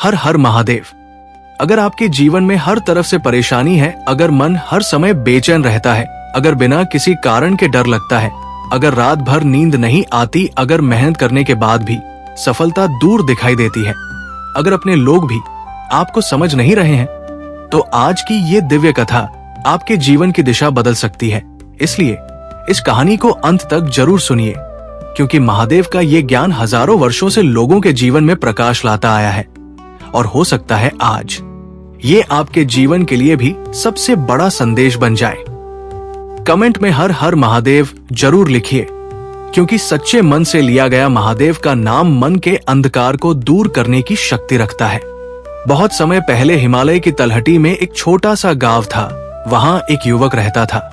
हर हर महादेव। अगर आपके जीवन में हर तरफ से परेशानी है, अगर मन हर समय बेचैन रहता है, अगर बिना किसी कारण के डर लगता है, अगर रात भर नींद नहीं आती, अगर मेहनत करने के बाद भी सफलता दूर दिखाई देती है, अगर अपने लोग भी आपको समझ नहीं रहे हैं, तो आज की ये दिव्य कथा आपके जीवन की दिशा बदल सकती है। इसलिए इस कहानी को अंत तक जरूर सुनिए, क्योंकि महादेव का ये ज्ञान हजारों वर्षों से लोगों के जीवन में प्रकाश लाता आया है और हो सकता है आज ये आपके जीवन के लिए भी सबसे बड़ा संदेश बन जाए। कमेंट में हर हर महादेव जरूर लिखिए, क्योंकि सच्चे मन से लिया गया महादेव का नाम मन के अंधकार को दूर करने की शक्ति रखता है। बहुत समय पहले हिमालय की तलहटी में एक छोटा सा गांव था। वहां एक युवक रहता था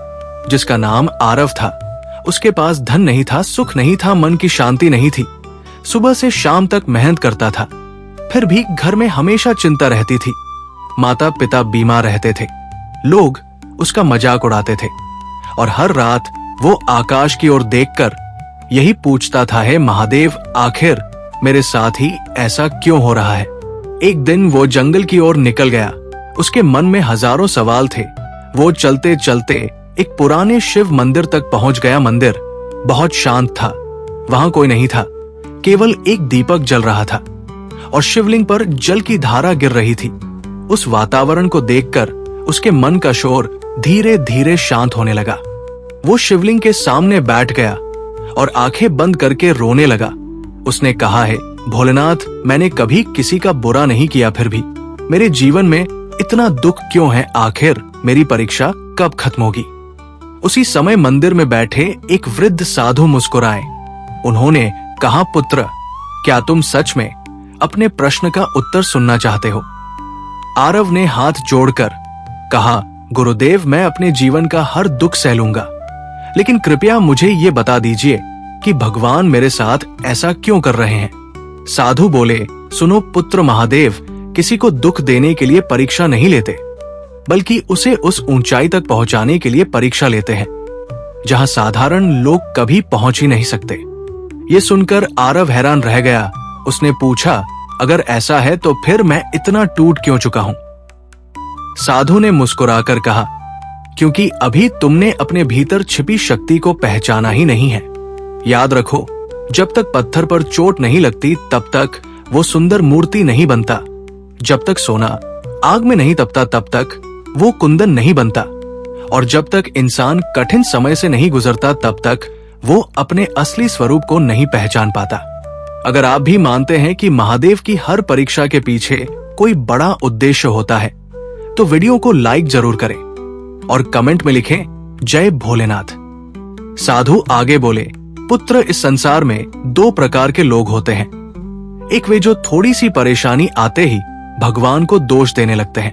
जिसका नाम आरव था। उसके पास धन नहीं था, सुख नहीं था, मन की शांति नहीं थी। सुबह से शाम तक मेहनत करता था, फिर भी घर में हमेशा चिंता रहती थी। माता पिता बीमार रहते थे, लोग उसका मजाक उड़ाते थे और हर रात वो आकाश की ओर देखकर यही पूछता था, हे महादेव, आखिर मेरे साथ ही ऐसा क्यों हो रहा है। एक दिन वो जंगल की ओर निकल गया। उसके मन में हजारों सवाल थे। वो चलते चलते एक पुराने शिव मंदिर तक पहुंच गया। मंदिर बहुत शांत था, वहां कोई नहीं था, केवल एक दीपक जल रहा था और शिवलिंग पर जल की धारा गिर रही थी। उस वातावरण को देखकर उसके मन का शोर धीरे धीरे शांत होने लगा। वो शिवलिंग के सामने बैठ गया और आंखें बंद करके रोने लगा। उसने कहा, है भोलेनाथ, मैंने कभी किसी का बुरा नहीं किया, फिर भी मेरे जीवन में इतना दुख क्यों है। आखिर मेरी परीक्षा कब खत्म होगी। उसी समय मंदिर में बैठे एक वृद्ध साधु मुस्कुराए। उन्होंने कहा, पुत्र, क्या तुम सच में अपने प्रश्न का उत्तर सुनना चाहते हो। आरव ने हाथ जोड़कर कहा, गुरुदेव, मैं अपने जीवन का हर दुख सह लूंगा, लेकिन कृपया मुझे ये बता दीजिए कि भगवान मेरे साथ ऐसा क्यों कर रहे हैं। साधु बोले, सुनो पुत्र, महादेव किसी को दुख देने के लिए परीक्षा नहीं लेते, बल्कि उसे उस ऊंचाई तक पहुंचाने के लिए परीक्षा लेते हैं जहां साधारण लोग कभी पहुंच ही नहीं सकते। ये सुनकर आरव हैरान रह गया। उसने पूछा, अगर ऐसा है तो फिर मैं इतना टूट क्यों चुका हूं। साधु ने मुस्कुराकर कहा, क्योंकि अभी तुमने अपने भीतर छिपी शक्ति को पहचाना ही नहीं है। याद रखो, जब तक पत्थर पर चोट नहीं लगती तब तक वो सुंदर मूर्ति नहीं बनता। जब तक सोना आग में नहीं तपता तब तक वो कुंदन नहीं बनता, और जब तक इंसान कठिन समय से नहीं गुजरता तब तक वो अपने असली स्वरूप को नहीं पहचान पाता। अगर आप भी मानते हैं कि महादेव की हर परीक्षा के पीछे कोई बड़ा उद्देश्य होता है, तो वीडियो को लाइक जरूर करें और कमेंट में लिखें, जय भोलेनाथ। साधु आगे बोले, पुत्र, इस संसार में दो प्रकार के लोग होते हैं। एक वे जो थोड़ी सी परेशानी आते ही भगवान को दोष देने लगते हैं,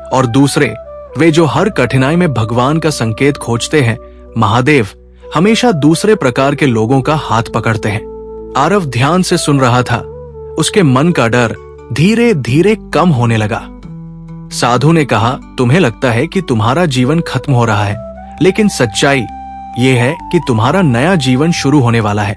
और दूसरे वे जो हर कठिनाई में भगवान का संकेत खोजते हैं। महादेव हमेशा दूसरे प्रकार के लोगों का हाथ पकड़ते हैं। आरव ध्यान से सुन रहा था। उसके मन का डर धीरे धीरे कम होने लगा। साधु ने कहा, तुम्हें लगता है कि तुम्हारा जीवन खत्म हो रहा है, लेकिन सच्चाई ये है कि तुम्हारा नया जीवन शुरू होने वाला है।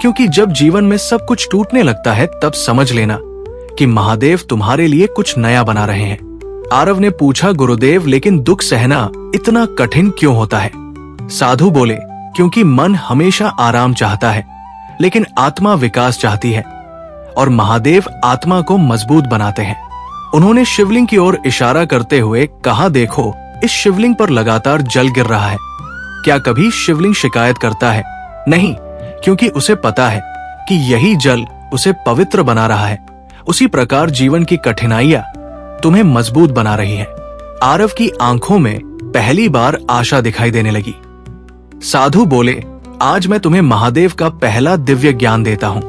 क्योंकि जब जीवन में सब कुछ टूटने लगता है, तब समझ लेना कि महादेव तुम्हारे लिए कुछ नया बना रहे हैं। आरव ने पूछा, गुरुदेव, लेकिन दुख सहना इतना कठिन क्यों होता है। साधु बोले, क्योंकि मन हमेशा आराम चाहता है, लेकिन आत्मा विकास चाहती है, और महादेव आत्मा को मजबूत बनाते हैं। उन्होंने शिवलिंग की ओर इशारा करते हुए कहा, देखो, इस शिवलिंग पर लगातार जल गिर रहा है। क्या कभी शिवलिंग शिकायत करता है? नहीं, क्योंकि उसे पता है कि यही जल उसे पवित्र बना रहा है। उसी प्रकार जीवन की कठिनाइयां तुम्हें मजबूत बना रही है। आरव की आंखों में पहली बार आशा दिखाई देने लगी। साधु बोले, आज मैं तुम्हें महादेव का पहला दिव्य ज्ञान देता हूं।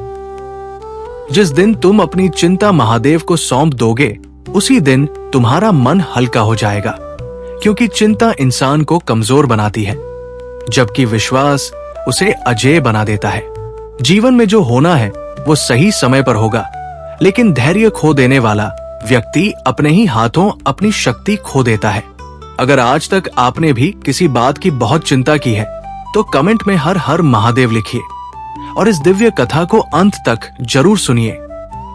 जिस दिन तुम अपनी चिंता महादेव को सौंप दोगे, उसी दिन तुम्हारा मन हल्का हो जाएगा, क्योंकि चिंता इंसान को कमजोर बनाती है, जबकि विश्वास उसे अजेय बना देता है। जीवन में जो होना है वो सही समय पर होगा, लेकिन धैर्य खो देने वाला व्यक्ति अपने ही हाथों अपनी शक्ति खो देता है। अगर आज तक आपने भी किसी बात की बहुत चिंता की है, तो कमेंट में हर हर महादेव लिखिए और इस दिव्य कथा को अंत तक जरूर सुनिए,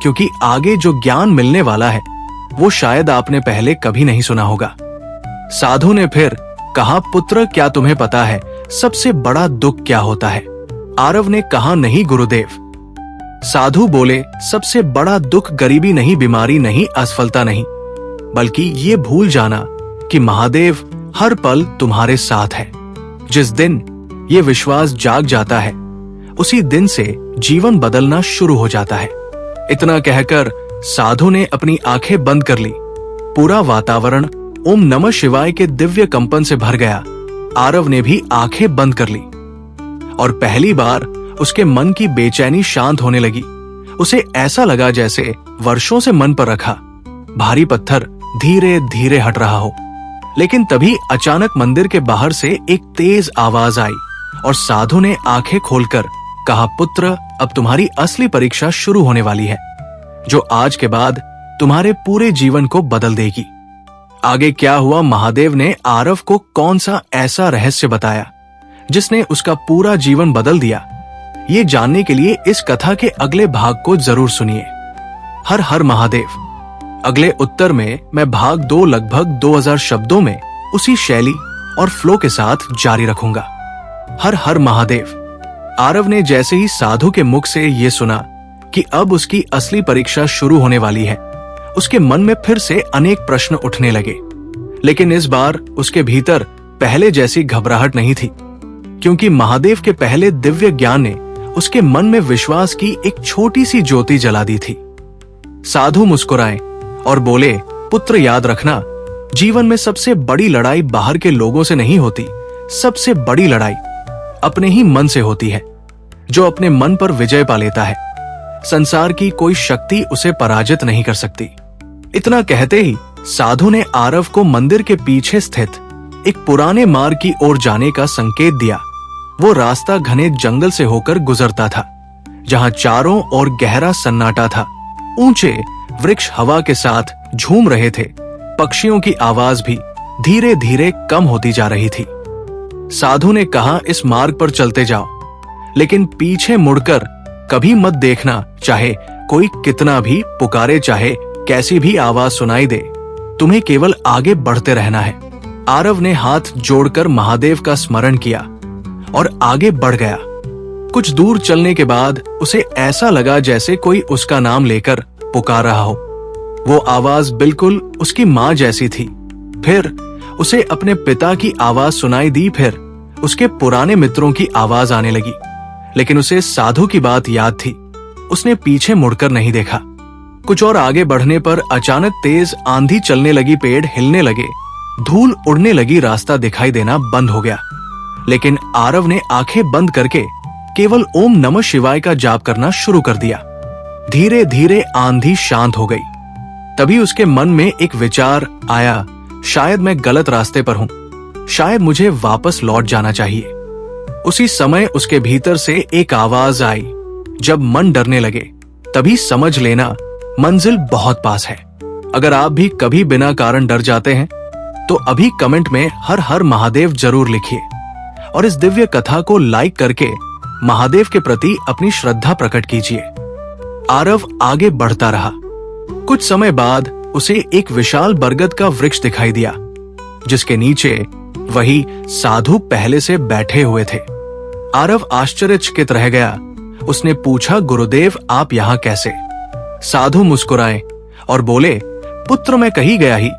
क्योंकि आगे जो ज्ञान मिलने वाला है वो शायद आपने पहले कभी नहीं सुना होगा। साधु ने फिर कहा, पुत्र क्या तुम्हें पता है सबसे बड़ा दुख क्या होता है? आरव ने कहा, नहीं गुरुदेव। साधु बोले, सबसे बड़ा दुख गरीबी नहीं, बीमारी नहीं, असफलता नहीं, बल्कि ये भूल जाना कि महादेव हर पल तुम्हारे साथ है। जिस दिन ये विश्वास जाग जाता है उसी दिन से जीवन बदलना शुरू हो जाता है। इतना कहकर साधु ने अपनी आंखें बंद कर ली। पूरा वातावरण ओम नमः शिवाय के दिव्य कंपन से भर गया। आरव ने भी आंखें बंद कर ली और पहली बार उसके मन की बेचैनी शांत होने लगी। उसे ऐसा लगा जैसे वर्षों से मन पर रखा भारी पत्थर धीरे धीरे हट रहा हो। लेकिन तभी अचानक मंदिर के बाहर से एक तेज आवाज आई और साधु ने आंखें खोलकर कहा, पुत्र अब तुम्हारी असली परीक्षा शुरू होने वाली है, जो आज के बाद तुम्हारे पूरे जीवन को बदल देगी। आगे क्या हुआ, महादेव ने आरव को कौन सा ऐसा रहस्य बताया जिसने उसका पूरा जीवन बदल दिया? ये जानने के लिए इस कथा के अगले भाग को जरूर सुनिए। हर हर महादेव। अगले उत्तर में मैं भाग 2 लगभग 2000 शब्दों में उसी शैली और फ्लो के साथ जारी रखूंगा। हर हर महादेव। आरव ने जैसे ही साधु के मुख से ये सुना कि अब उसकी असली परीक्षा शुरू होने वाली है, उसके मन में फिर से अनेक प्रश्न उठने लगे। लेकिन इस बार उसके भीतर पहले जैसी घबराहट नहीं थी, क्योंकि महादेव के पहले दिव्य ज्ञान ने उसके मन में विश्वास की एक छोटी सी ज्योति जला दी थी। साधु मुस्कुराए और बोले, पुत्र याद रखना, जीवन में सबसे बड़ी लड़ाई बाहर के लोगों से नहीं होती, सबसे बड़ी लड़ाई अपने ही मन से होती है। जो अपने मन पर विजय पा लेता है, संसार की कोई शक्ति उसे पराजित नहीं कर सकती। इतना कहते ही साधु ने आरव को मंदिर के पीछे स्थित एक पुराने मार्ग की ओर जाने का संकेत दिया। वो रास्ता घने जंगल से होकर गुजरता था, जहां चारों ओर गहरा सन्नाटा था। ऊंचे वृक्ष हवा के साथ झूम रहे थे, पक्षियों की आवाज भी धीरे धीरे कम होती जा रही थी। साधु ने कहा, इस मार्ग पर चलते जाओ, लेकिन पीछे मुड़कर कभी मत देखना, चाहे कोई कितना भी पुकारे, चाहे कैसी भी आवाज सुनाई दे, तुम्हें केवल आगे बढ़ते रहना है। आरव ने हाथ जोड़कर महादेव का स्मरण किया और आगे बढ़ गया। कुछ दूर चलने के बाद उसे ऐसा लगा जैसे कोई उसका नाम लेकर पुकार रहा हो। वो आवाज बिल्कुल उसकी माँ जैसी थी। फिर उसे अपने पिता की आवाज सुनाई दी, फिर उसके पुराने मित्रों की आवाज आने लगी। लेकिन उसे साधु की बात याद थी, उसने पीछे मुड़कर नहीं देखा। कुछ और आगे बढ़ने पर अचानक तेज आंधी चलने लगी, पेड़ हिलने लगे, धूल उड़ने लगी, रास्ता दिखाई देना बंद हो गया। लेकिन आरव ने आंखें बंद करके केवल ओम नमः शिवाय का जाप करना शुरू कर दिया। धीरे धीरे आंधी शांत हो गई। तभी उसके मन में एक विचार आया, शायद मैं गलत रास्ते पर हूं, शायद मुझे वापस लौट जाना चाहिए। उसी समय उसके भीतर से एक आवाज आई, जब मन डरने लगे तभी समझ लेना मंजिल बहुत पास है। अगर आप भी कभी बिना कारण डर जाते हैं तो अभी कमेंट में हर हर महादेव जरूर लिखिए और इस दिव्य कथा को लाइक करके महादेव के प्रति अपनी श्रद्धा प्रकट कीजिए। आरव आगे बढ़ता रहा। कुछ समय बाद उसे एक विशाल बरगद का वृक्ष दिखाई दिया, जिसके नीचे वही साधु पहले से बैठे हुए थे। आरव आश्चर्यचकित रह गया। उसने पूछा, गुरुदेव आप यहाँ कैसे? साधु मुस्कुराए और बोले, पुत्र मैं कहीं गया ही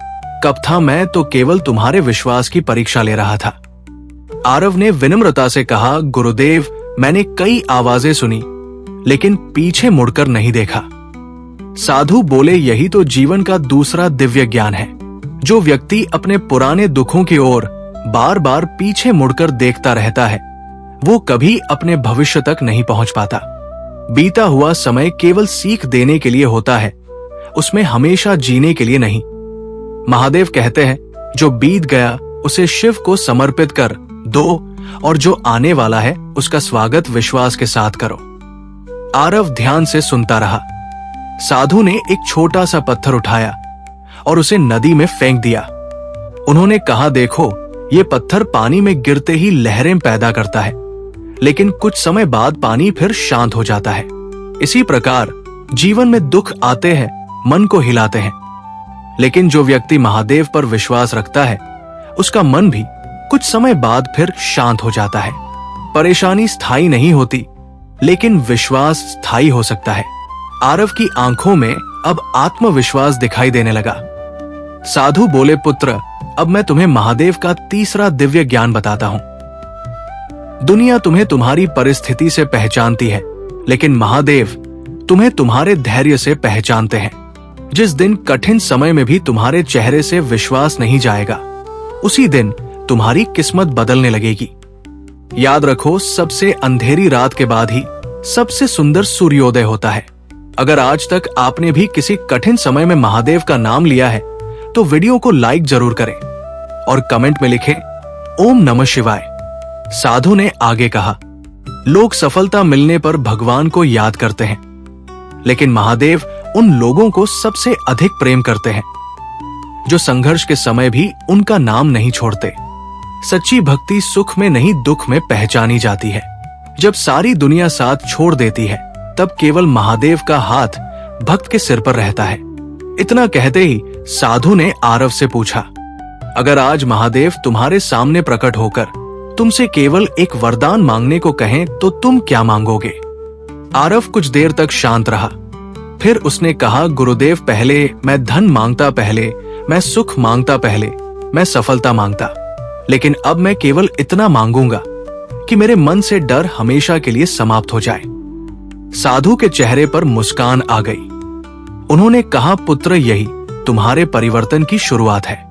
कब था, मैं तो केवल तुम्हारे विश्वास की परीक्षा ले रहा था। आरव ने विनम्रता से कहा, गुरुदेव मैंने कई आवाजें सुनी लेकिन पीछे मुड़कर नहीं देखा। साधु बोले, यही तो जीवन का दूसरा दिव्य ज्ञान है। जो व्यक्ति अपने पुराने दुखों की ओर बार बार पीछे मुड़कर देखता रहता है, वो कभी अपने भविष्य तक नहीं पहुंच पाता। बीता हुआ समय केवल सीख देने के लिए होता है, उसमें हमेशा जीने के लिए नहीं। महादेव कहते हैं, जो बीत गया उसे शिव को समर्पित कर दो और जो आने वाला है उसका स्वागत विश्वास के साथ करो। आरव ध्यान से सुनता रहा। साधु ने एक छोटा सा पत्थर उठाया और उसे नदी में फेंक दिया। उन्होंने कहा, देखो ये पत्थर पानी में गिरते ही लहरें पैदा करता है, लेकिन कुछ समय बाद पानी फिर शांत हो जाता है। इसी प्रकार जीवन में दुख आते हैं, मन को हिलाते हैं, लेकिन जो व्यक्ति महादेव पर विश्वास रखता है उसका मन भी कुछ समय बाद फिर शांत हो जाता है। परेशानी स्थायी नहीं होती, लेकिन विश्वास स्थायी हो सकता है। आरव की आंखों में अब आत्मविश्वास दिखाई देने लगा। साधु बोले, पुत्र, अब मैं तुम्हें महादेव का तीसरा दिव्य ज्ञान बताता हूं। दुनिया तुम्हें तुम्हारी परिस्थिति से पहचानती है, लेकिन महादेव तुम्हें तुम्हारे धैर्य से पहचानते हैं। जिस दिन कठिन समय में भी तुम्हारे चेहरे से विश्वास नहीं जाएगा, उसी दिन तुम्हारी किस्मत बदलने लगेगी। याद रखो, सबसे अंधेरी रात के बाद ही सबसे सुंदर सूर्योदय होता है। अगर आज तक आपने भी किसी कठिन समय में महादेव का नाम लिया है तो वीडियो को लाइक जरूर करें और कमेंट में लिखें ओम नमः शिवाय। साधु ने आगे कहा, लोग सफलता मिलने पर भगवान को याद करते हैं, लेकिन महादेव उन लोगों को सबसे अधिक प्रेम करते हैं जो संघर्ष के समय भी उनका नाम नहीं छोड़ते। सच्ची भक्ति सुख में नहीं, दुख में पहचानी जाती है। जब सारी दुनिया साथ छोड़ देती है, तब केवल महादेव का हाथ भक्त के सिर पर रहता है। इतना कहते ही साधु ने आरव से पूछा, अगर आज महादेव तुम्हारे सामने प्रकट होकर तुमसे केवल एक वरदान मांगने को कहें तो तुम क्या मांगोगे? आरव कुछ देर तक शांत रहा, फिर उसने कहा, गुरुदेव, पहले मैं धन मांगता, पहले मैं सुख मांगता, पहले मैं सफलता मांगता, लेकिन अब मैं केवल इतना मांगूंगा कि मेरे मन से डर हमेशा के लिए समाप्त हो जाए। साधु के चेहरे पर मुस्कान आ गई। उन्होंने कहा, पुत्र, यही तुम्हारे परिवर्तन की शुरुआत है।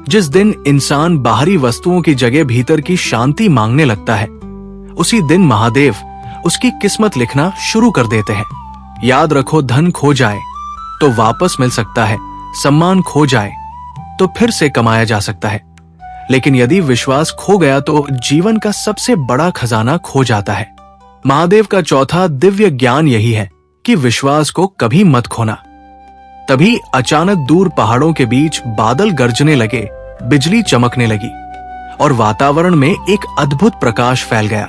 जिस दिन इंसान बाहरी वस्तुओं की जगह भीतर की शांति मांगने लगता है, उसी दिन महादेव उसकी किस्मत लिखना शुरू कर देते हैं। याद रखो, धन खो जाए तो वापस मिल सकता है, सम्मान खो जाए तो फिर से कमाया जा सकता है, लेकिन यदि विश्वास खो गया तो जीवन का सबसे बड़ा खजाना खो जाता है। महादेव का चौथा दिव्य ज्ञान यही है कि विश्वास को कभी मत खोना। तभी अचानक दूर पहाड़ों के बीच बादल गरजने लगे, बिजली चमकने लगी और वातावरण में एक अद्भुत प्रकाश फैल गया।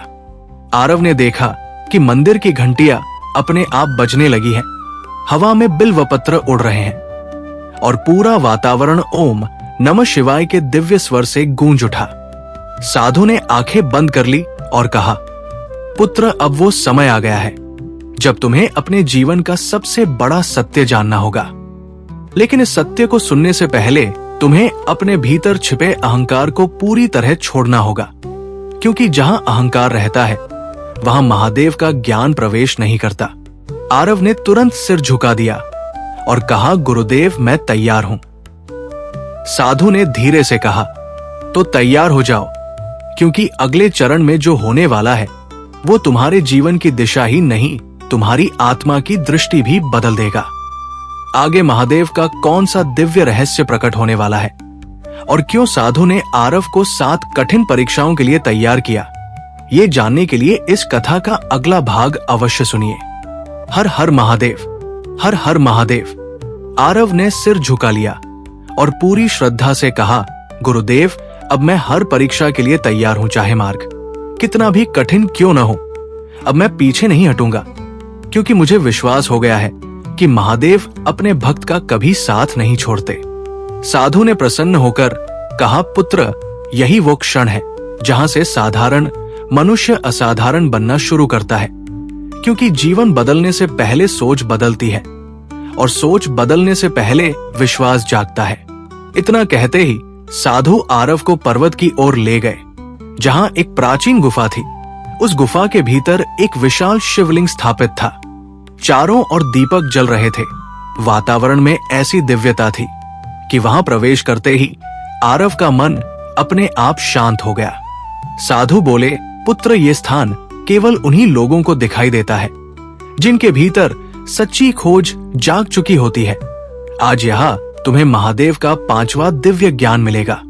आरव ने देखा कि मंदिर की घंटियां अपने आप बजने लगी हैं, हवा में बिल्वपत्र उड़ रहे हैं और पूरा वातावरण ओम नमः शिवाय के दिव्य स्वर से गूंज उठा। साधु ने आंखें बंद कर ली और कहा, पुत्र, अब वो समय आ गया है जब तुम्हें अपने जीवन का सबसे बड़ा सत्य जानना होगा। लेकिन इस सत्य को सुनने से पहले तुम्हें अपने भीतर छिपे अहंकार को पूरी तरह छोड़ना होगा, क्योंकि जहां अहंकार रहता है वहां महादेव का ज्ञान प्रवेश नहीं करता। आरव ने तुरंत सिर झुका दिया और कहा, गुरुदेव, मैं तैयार हूं। साधु ने धीरे से कहा, तो तैयार हो जाओ, क्योंकि अगले चरण में जो होने वाला है वो तुम्हारे जीवन की दिशा ही नहीं, तुम्हारी आत्मा की दृष्टि भी बदल देगा। आगे महादेव का कौन सा दिव्य रहस्य प्रकट होने वाला है और क्यों साधु ने आरव को 7 कठिन परीक्षाओं के लिए तैयार किया, ये जानने के लिए इस कथा का अगला भाग अवश्य सुनिए। हर हर महादेव, हर हर महादेव। आरव ने सिर झुका लिया और पूरी श्रद्धा से कहा, गुरुदेव, अब मैं हर परीक्षा के लिए तैयार हूं, चाहे मार्ग कितना भी कठिन क्यों न हो। अब मैं पीछे नहीं हटूंगा, क्योंकि मुझे विश्वास हो गया है कि महादेव अपने भक्त का कभी साथ नहीं छोड़ते। साधु ने प्रसन्न होकर कहा, पुत्र, यही वो क्षण है जहां से साधारण मनुष्य असाधारण बनना शुरू करता है, क्योंकि जीवन बदलने से पहले सोच बदलती है और सोच बदलने से पहले विश्वास जागता है। इतना कहते ही साधु आरव को पर्वत की ओर ले गए, जहां एक प्राचीन गुफा थी। उस गुफा के भीतर एक विशाल शिवलिंग स्थापित था। चारों ओर दीपक जल रहे थे। वातावरण में ऐसी दिव्यता थी कि वहां प्रवेश करते ही आरव का मन अपने आप शांत हो गया। साधु बोले, पुत्र, ये स्थान केवल उन्हीं लोगों को दिखाई देता है जिनके भीतर सच्ची खोज जाग चुकी होती है। आज यहाँ तुम्हें महादेव का 5वां दिव्य ज्ञान मिलेगा।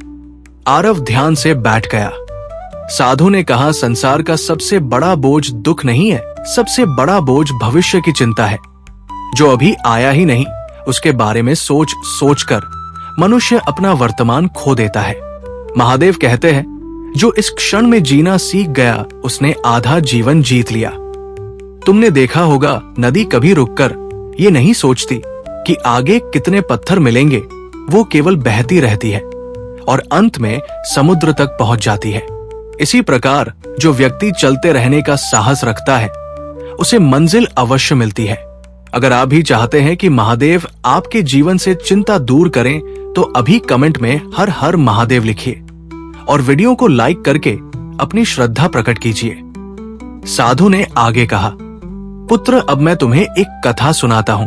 आरव ध्यान से बैठ गया। साधु ने कहा, संसार का सबसे बड़ा बोझ दुख नहीं है, सबसे बड़ा बोझ भविष्य की चिंता है। जो अभी आया ही नहीं, उसके बारे में सोच सोचकर मनुष्य अपना वर्तमान खो देता है। महादेव कहते हैं, जो इस क्षण में जीना सीख गया उसने आधा जीवन जीत लिया। तुमने देखा होगा, नदी कभी रुककर ये नहीं सोचती कि आगे कितने पत्थर मिलेंगे। वो केवल बहती रहती है और अंत में समुद्र तक पहुंच जाती है। इसी प्रकार जो व्यक्ति चलते रहने का साहस रखता है उसे मंजिल अवश्य मिलती है। अगर आप भी चाहते हैं कि महादेव आपके जीवन से चिंता दूर करें तो अभी कमेंट में हर हर महादेव लिखिए और वीडियो को लाइक करके अपनी श्रद्धा प्रकट कीजिए। साधु ने आगे कहा, पुत्र अब मैं तुम्हें एक कथा सुनाता हूं।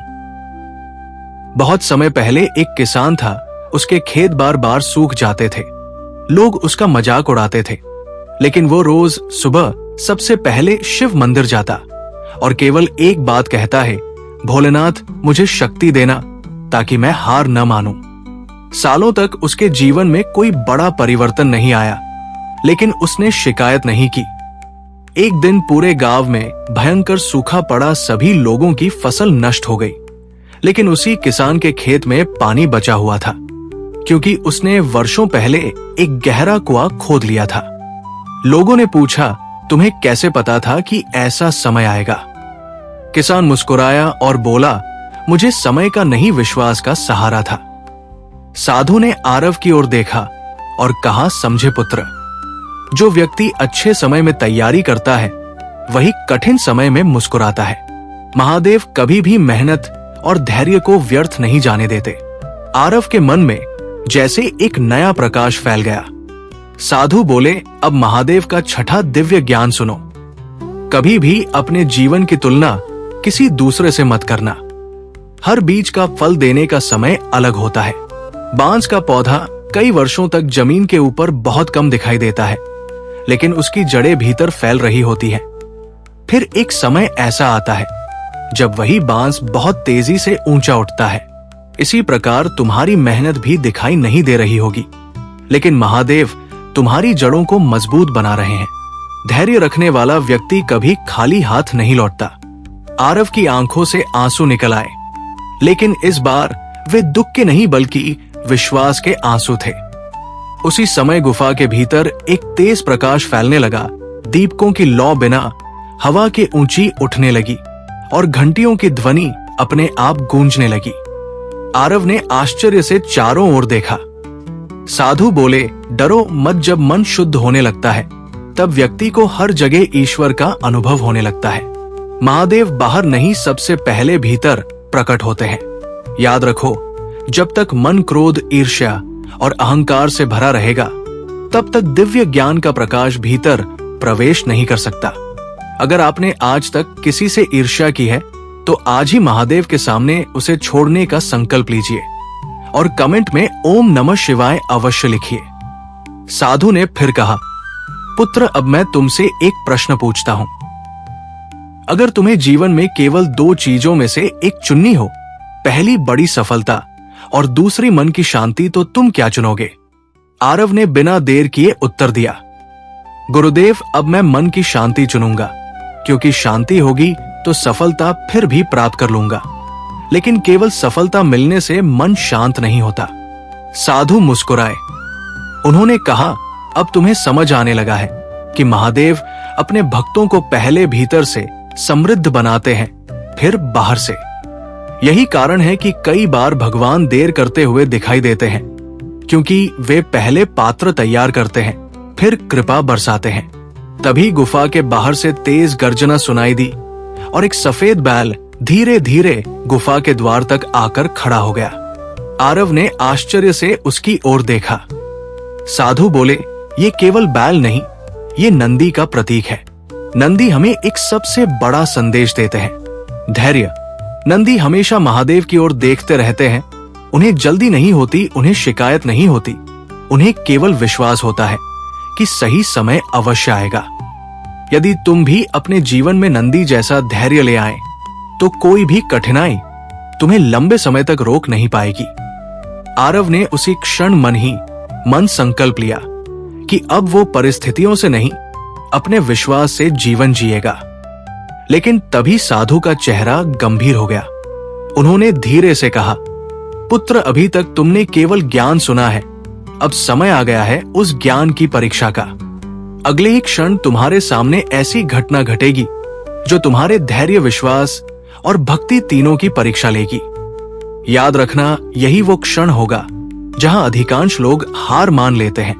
बहुत समय पहले एक किसान था। उसके खेत बार बार सूख जाते थे। लोग उसका मजाक उड़ाते थे, लेकिन वो रोज सुबह सबसे पहले शिव मंदिर जाता और केवल एक बात कहता है, भोलेनाथ मुझे शक्ति देना ताकि मैं हार न मानूं। सालों तक उसके जीवन में कोई बड़ा परिवर्तन नहीं आया, लेकिन उसने शिकायत नहीं की। एक दिन पूरे गांव में भयंकर सूखा पड़ा। सभी लोगों की फसल नष्ट हो गई, लेकिन उसी किसान के खेत में पानी बचा हुआ था, क्योंकि उसने वर्षों पहले एक गहरा कुआं खोद लिया था। लोगों ने पूछा, तुम्हें कैसे पता था कि ऐसा समय आएगा? किसान मुस्कुराया और बोला, मुझे समय का नहीं विश्वास का सहारा था। साधु ने आरव की ओर देखा और कहा, समझे पुत्र, जो व्यक्ति अच्छे समय में तैयारी करता है वही कठिन समय में मुस्कुराता है। महादेव कभी भी मेहनत और धैर्य को व्यर्थ नहीं जाने देते। आरव के मन में जैसे एक नया प्रकाश फैल गया। साधु बोले, अब महादेव का छठा दिव्य ज्ञान सुनो। कभी भी अपने जीवन की तुलना किसी दूसरे से मत करना। हर बीज का फल देने का समय अलग होता है। बांस का पौधा कई वर्षों तक जमीन के ऊपर बहुत कम दिखाई देता है, लेकिन उसकी जड़ें भीतर फैल रही होती हैं। फिर एक समय ऐसा आता है जब वही बांस बहुत तेजी से ऊंचा उठता है। इसी प्रकार तुम्हारी मेहनत भी दिखाई नहीं दे रही होगी, लेकिन महादेव तुम्हारी जड़ों को मजबूत बना रहे हैं। धैर्य रखने वाला व्यक्ति कभी खाली हाथ नहीं लौटता। आरव की आंखों से आंसू निकल आए, लेकिन इस बार वे दुख के नहीं बल्कि विश्वास के आंसू थे। उसी समय गुफा के भीतर एक तेज प्रकाश फैलने लगा। दीपकों की लौ बिना हवा के ऊंची उठने लगी और घंटियों की ध्वनि अपने आप गूंजने लगी। आरव ने आश्चर्य से चारों ओर देखा। साधु बोले, डरो मत। जब मन शुद्ध होने लगता है तब व्यक्ति को हर जगह ईश्वर का अनुभव होने लगता है। महादेव बाहर नहीं, सबसे पहले भीतर प्रकट होते हैं। याद रखो, जब तक मन क्रोध, ईर्ष्या और अहंकार से भरा रहेगा तब तक दिव्य ज्ञान का प्रकाश भीतर प्रवेश नहीं कर सकता। अगर आपने आज तक किसी से ईर्ष्या की है तो आज ही महादेव के सामने उसे छोड़ने का संकल्प लीजिए और कमेंट में ओम नमः शिवाय अवश्य लिखिए। साधु ने फिर कहा, पुत्र अब मैं तुमसे एक प्रश्न पूछता हूं। अगर तुम्हें जीवन में केवल दो चीजों में से एक चुननी हो, पहली बड़ी सफलता और दूसरी मन की शांति, तो तुम क्या चुनोगे? आरव ने बिना देर किए उत्तर दिया, गुरुदेव अब मैं मन की शांति चुनूंगा, क्योंकि शांति होगी तो सफलता फिर भी प्राप्त कर लूंगा। लेकिन केवल सफलता मिलने से मन शांत नहीं होता। साधु मुस्कुराए। उन्होंने कहा, अब तुम्हें समझ आने लगा है कि महादेव अपने भक्तों को पहले भीतर से समृद्ध बनाते हैं, फिर बाहर से। यही कारण है कि कई बार भगवान देर करते हुए दिखाई देते हैं, क्योंकि वे पहले पात्र तैयार करते हैं, फिर कृपा बरसाते हैं। तभी गुफा के बाहर से तेज गर्जना सुनाई दी और एक सफेद बैल धीरे धीरे गुफा के द्वार तक आकर खड़ा हो गया। आरव ने आश्चर्य से उसकी ओर देखा। साधु बोले, ये केवल बैल नहीं, ये नंदी का प्रतीक है। नंदी हमें एक सबसे बड़ा संदेश देते हैं, धैर्य। नंदी हमेशा महादेव की ओर देखते रहते हैं। उन्हें जल्दी नहीं होती, उन्हें शिकायत नहीं होती, उन्हें केवल विश्वास होता है कि सही समय अवश्य आएगा। यदि तुम भी अपने जीवन में नंदी जैसा धैर्य ले आए तो कोई भी कठिनाई तुम्हें लंबे समय तक रोक नहीं पाएगी। आरव ने उसी क्षण मन संकल्प लिया कि अब वो परिस्थितियों से नहीं, अपने विश्वास से जीवन जिएगा। लेकिन तभी साधु का चेहरा गंभीर हो गया। उन्होंने धीरे से कहा, पुत्र अभी तक तुमने केवल ज्ञान सुना है, अब समय आ गया है उस ज्ञान की परीक्षा का। अगले ही क्षण तुम्हारे सामने ऐसी घटना घटेगी जो तुम्हारे धैर्य, विश्वास और भक्ति तीनों की परीक्षा लेगी। याद रखना, यही वो क्षण होगा जहां अधिकांश लोग हार मान लेते हैं,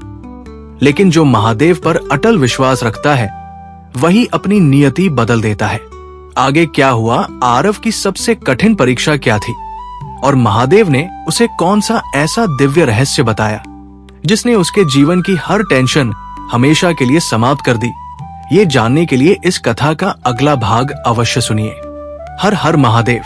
लेकिन जो महादेव पर अटल विश्वास रखता है वही अपनी नियति बदल देता है। आगे क्या हुआ, आरव की सबसे कठिन परीक्षा क्या थी और महादेव ने उसे कौन सा ऐसा दिव्य रहस्य बताया जिसने उसके जीवन की हर टेंशन हमेशा के लिए समाप्त कर दी। ये जानने के लिए इस कथा का अगला भाग अवश्य सुनिए। हर हर महादेव।